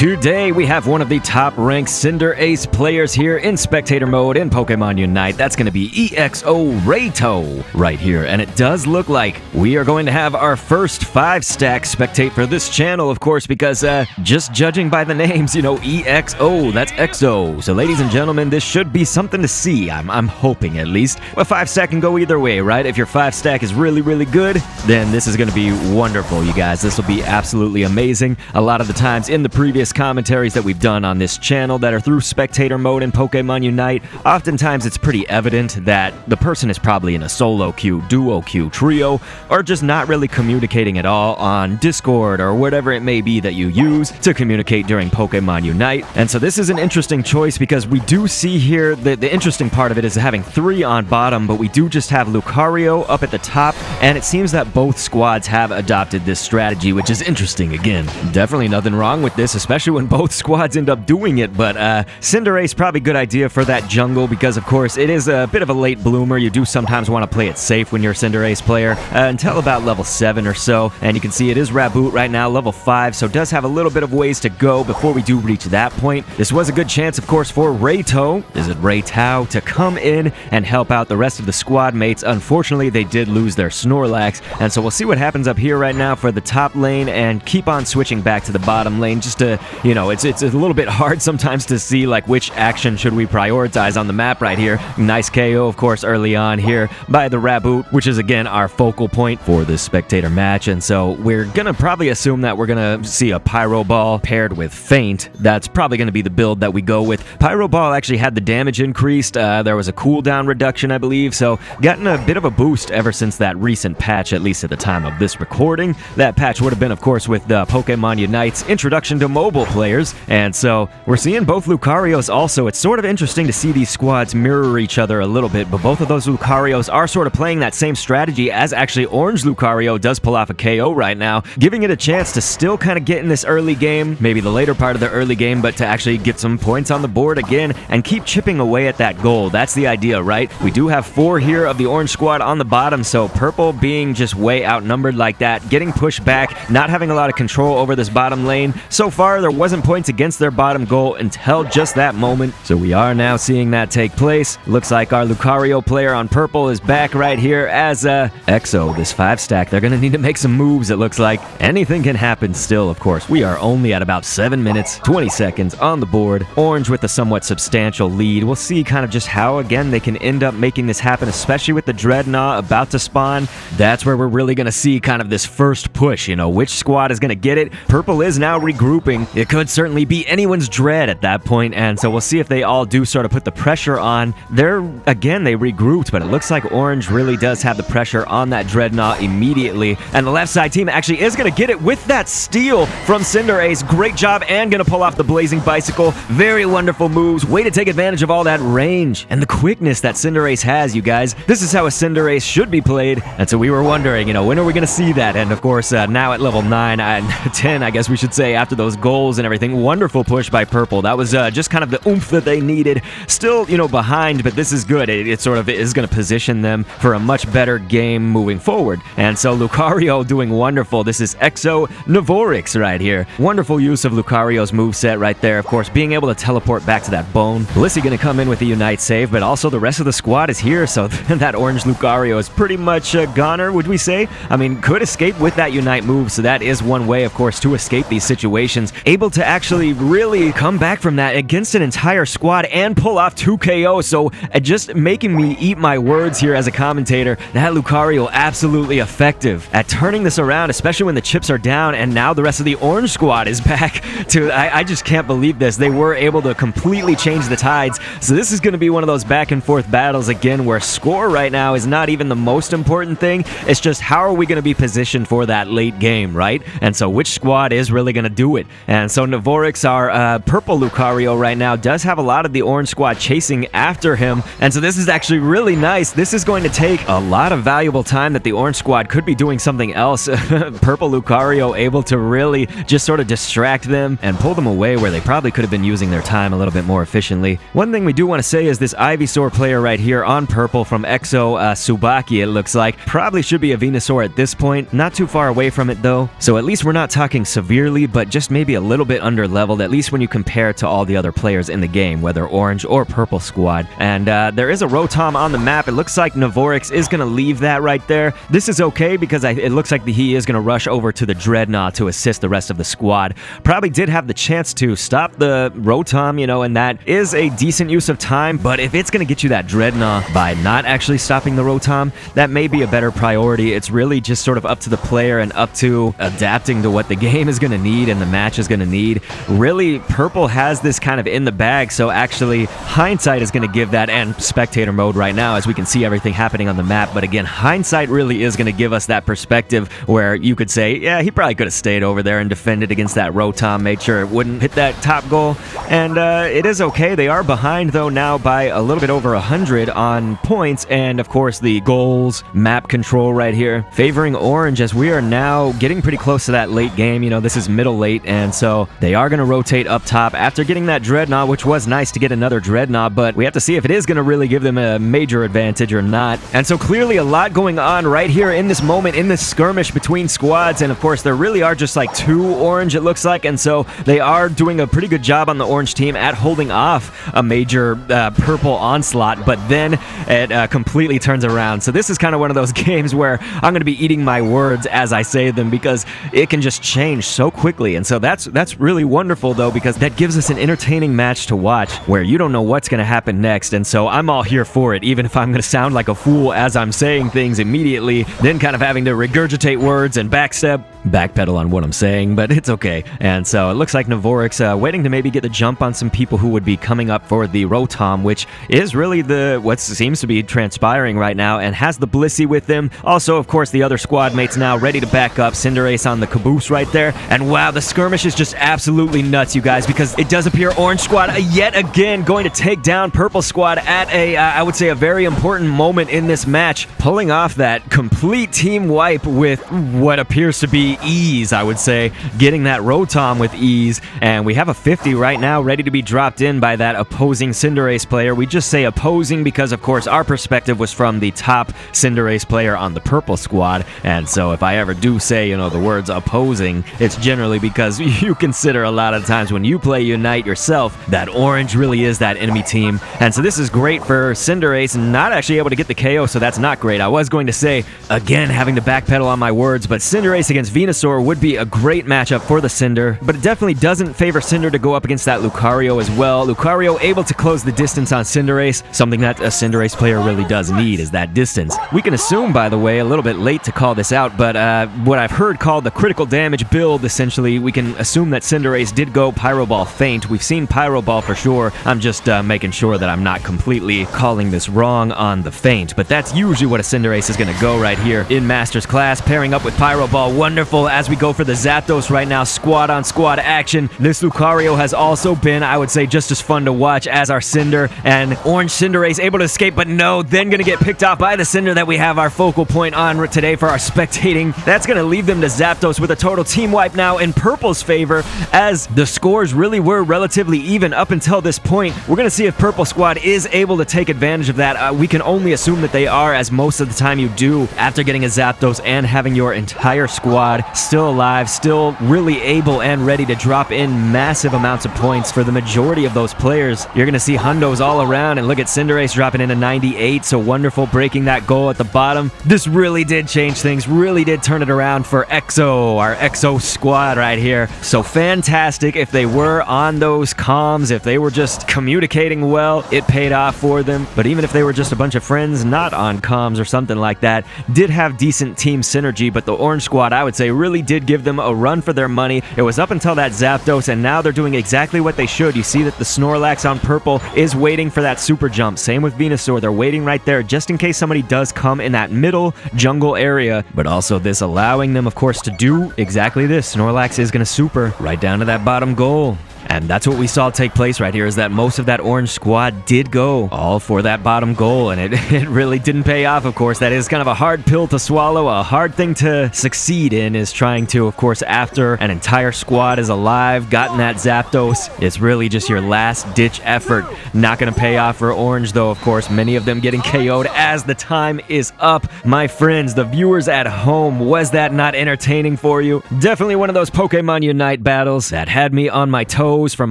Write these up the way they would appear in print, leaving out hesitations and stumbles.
Today we have one of the top ranked Cinderace players here in Spectator mode in Pokemon Unite. That's going to be EXO Raito right here. And it does look like we are going to have our first 5-stack Spectate for this channel, of course, because just judging by the names, EXO, that's EXO. So ladies and gentlemen, this should be something to see. I'm hoping at least. A 5-stack can go either way, right? If your 5-stack is really, really good, then this is going to be wonderful, you guys. This will be absolutely amazing. A lot of the times in the previous commentaries that we've done on this channel that are through Spectator mode in Pokemon Unite, oftentimes it's pretty evident that the person is probably in a solo queue, duo queue, trio, or just not really communicating at all on Discord or whatever it may be that you use to communicate during Pokemon Unite. And so this is an interesting choice because we do see here that the interesting part of it is having 3 on bottom, but we do just have Lucario up at the top, and it seems that both squads have adopted this strategy, which is interesting again. Definitely nothing wrong with this, especially when both squads end up doing it, but Cinderace probably a good idea for that jungle because, of course, it is a bit of a late bloomer. You do sometimes want to play it safe when you're a Cinderace player until about level 7 or so, and you can see it is Raboot right now, level 5, so does have a little bit of ways to go before we do reach that point. This was a good chance, of course, for Raito, is it Raito, to come in and help out the rest of the squad mates. Unfortunately, they did lose their Snorlax, and so we'll see what happens up here right now for the top lane and keep on switching back to the bottom lane just to, it's a little bit hard sometimes to see like which action should we prioritize on the map right here. Nice KO, of course, early on here by the Raboot, which is again our focal point for this Spectator match, and so we're gonna probably assume that we're gonna see a Pyro Ball paired with Feint. That's probably gonna be the build that we go with. Pyro Ball actually had the damage increased. There was a cooldown reduction, I believe, so gotten a bit of a boost ever since that recent patch, at least at the time of this recording. That patch would have been, of course, with Pokemon Unite's introduction to mobile players, and so we're seeing both Lucarios also. It's sort of interesting to see these squads mirror each other a little bit, but both of those Lucarios are sort of playing that same strategy as actually Orange Lucario does pull off a KO right now, giving it a chance to still kind of get in this early game, maybe the later part of the early game, but to actually get some points on the board again and keep chipping away at that goal. That's the idea, right? We do have 4 here of the Orange squad on the bottom, so Purple being just way outnumbered like that, getting pushed back, not having a lot of control over this bottom lane. So far, there wasn't points against their bottom goal until just that moment, so we are now seeing that take place. Looks like our Lucario player on Purple is back right here as EXO, this 5-stack. They're going to need to make some moves, it looks like. Anything can happen still, of course. We are only at about 7 minutes, 20 seconds on the board. Orange with a somewhat substantial lead. We'll see kind of just how, again, they can end up making this happen, especially with the Dreadnought about to spawn. That's where we're really going to see kind of this first push, which squad is going to get it. Purple is now regrouping. It could certainly be anyone's Dread at that point, and so we'll see if they all do sort of put the pressure on. They regrouped, but it looks like Orange really does have the pressure on that Dreadnought immediately, and the left side team actually is going to get it with that steal from Cinderace. Great job, and going to pull off the Blazing Bicycle. Very wonderful moves. Way to take advantage of all that range and the quickness that Cinderace has, you guys. This is how a Cinderace should be played, and so we were wondering, when are we going to see that? And of course, now at level 9 and 10, I guess we should say, after those goals and everything, wonderful push by Purple. That was just kind of the oomph that they needed. Still, behind, but this is good. It sort of is going to position them for a much better game moving forward. And so Lucario doing wonderful. This is EXO Nivorix right here. Wonderful use of Lucario's moveset right there. Of course, being able to teleport back to that bone. Blissey going to come in with the Unite save, but also the rest of the squad is here, so that Orange Lucario is pretty much a goner, would we say? I mean, could escape with that Unite move, so that is one way, of course, to escape these situations. Able to actually really come back from that against an entire squad and pull off 2 KOs, so just making me eat my words here as a commentator. That Lucario absolutely effective at turning this around, especially when the chips are down, and now the rest of the Orange squad is back to, I just can't believe this. They were able to completely change the tides, so this is going to be one of those back and forth battles again where score right now is not even the most important thing. It's just how are we going to be positioned for that late game, right? And so which squad is really going to do it? And so Nivorix, our Purple Lucario right now, does have a lot of the Orange squad chasing after him, and so this is actually really nice. This is going to take a lot of valuable time that the Orange squad could be doing something else. Purple Lucario able to really just sort of distract them and pull them away where they probably could have been using their time a little bit more efficiently. One thing we do want to say is this Ivysaur player right here on Purple from EXO Tsubaki, it looks like, probably should be a Venusaur at this point. Not too far away from it though, so at least we're not talking severely, but just maybe a little bit under-leveled, at least when you compare to all the other players in the game, whether orange or purple squad. And there is a Rotom on the map. It looks like Navorix is going to leave that right there. This is okay because it looks like he is going to rush over to the Dreadnought to assist the rest of the squad. Probably did have the chance to stop the Rotom, you know, and that is a decent use of time, but if it's going to get you that Dreadnought by not actually stopping the Rotom, that may be a better priority. It's really just sort of up to the player and up to adapting to what the game is going to need and the match is going to need. Really, purple has this kind of in the bag, so actually hindsight is going to give that, and spectator mode right now as we can see everything happening on the map, but again, hindsight really is going to give us that perspective where you could say, yeah, he probably could have stayed over there and defended against that Rotom, made sure it wouldn't hit that top goal, and it is okay. They are behind though now by a little bit over 100 on points, and of course the goals, map control right here, favoring orange as we are now getting pretty close to that late game. You know, this is middle late, and so they are going to rotate up top after getting that Dreadnought, which was nice to get another Dreadnought, but we have to see if it is going to really give them a major advantage or not. And so clearly a lot going on right here in this moment, in this skirmish between squads, and of course there really are just like two orange, it looks like, and so they are doing a pretty good job on the orange team at holding off a major purple onslaught, but then it completely turns around. So this is kind of one of those games where I'm going to be eating my words as I say them because it can just change so quickly, and so that's really wonderful though, because that gives us an entertaining match to watch where you don't know what's going to happen next, and so I'm all here for it, even if I'm going to sound like a fool as I'm saying things immediately, then kind of having to regurgitate words and backpedal on what I'm saying, but it's okay. And so it looks like Navorix waiting to maybe get the jump on some people who would be coming up for the Rotom, which is really what seems to be transpiring right now, and has the Blissey with him. Also, of course, the other squad mates now ready to back up. Cinderace on the caboose right there, and wow, the skirmish is just absolutely nuts, you guys, because it does appear orange squad yet again going to take down purple squad at I would say a very important moment in this match, pulling off that complete team wipe with what appears to be ease, I would say, getting that Rotom with ease, and we have a 50 right now ready to be dropped in by that opposing Cinderace player. We just say opposing because, of course, our perspective was from the top Cinderace player on the purple squad, and so if I ever do say, you know, the words opposing, it's generally because you consider a lot of times when you play Unite yourself that orange really is that enemy team, and so this is great for Cinderace, not actually able to get the KO, so that's not great. I was going to say, again, having to backpedal on my words, but Cinderace against Venusaur would be a great matchup for the Cinder, but it definitely doesn't favor Cinder to go up against that Lucario as well. Lucario able to close the distance on Cinderace, something that a Cinderace player really does need is that distance. We can assume, by the way, a little bit late to call this out, but what I've heard called the critical damage build, essentially, we can assume that Cinderace did go Pyro Ball Feint. We've seen Pyro Ball for sure. I'm just making sure that I'm not completely calling this wrong on the feint, but that's usually what a Cinderace is going to go right here in Master's Class, pairing up with Pyro Ball. Wonderful as we go for the Zapdos right now, squad on squad action. This Lucario has also been, I would say, just as fun to watch as our Cinder, and Orange Cinderace able to escape, but no, then going to get picked off by the Cinder that we have our focal point on today for our spectating. That's going to leave them to Zapdos with a total team wipe now in Purple's favor, as the scores really were relatively even up until this point. We're going to see if Purple Squad is able to take advantage of that. We can only assume that they are, as most of the time you do after getting a Zapdos and having your entire squad still alive, still really able and ready to drop in massive amounts of points for the majority of those players. You're going to see hundos all around, and look at Cinderace dropping in a 98, so wonderful, breaking that goal at the bottom. This really did change things, really did turn it around for EXO, our EXO squad right here. So fantastic. If they were on those comms, if they were just communicating well, it paid off for them. But even if they were just a bunch of friends not on comms or something like that, did have decent team synergy, but the Orange Squad, I would say, really did give them a run for their money. It was up until that Zapdos, and now they're doing exactly what they should. You see that the Snorlax on Purple is waiting for that super jump. Same with Venusaur. They're waiting right there just in case somebody does come in that middle jungle area, but also this allowing them, of course, to do exactly this. Snorlax is going to super right down to that bottom goal. And that's what we saw take place right here, is that most of that orange squad did go all for that bottom goal, and it really didn't pay off, of course. That is kind of a hard pill to swallow. A hard thing to succeed in is trying to, of course, after an entire squad is alive, gotten that Zapdos, it's really just your last-ditch effort. Not going to pay off for orange, though, of course. Many of them getting KO'd as the time is up. My friends, the viewers at home, was that not entertaining for you? Definitely one of those Pokemon Unite battles that had me on my toes from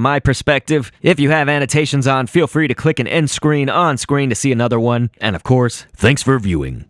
my perspective. If you have annotations on, feel free to click an end screen on screen to see another one. And of course, thanks for viewing.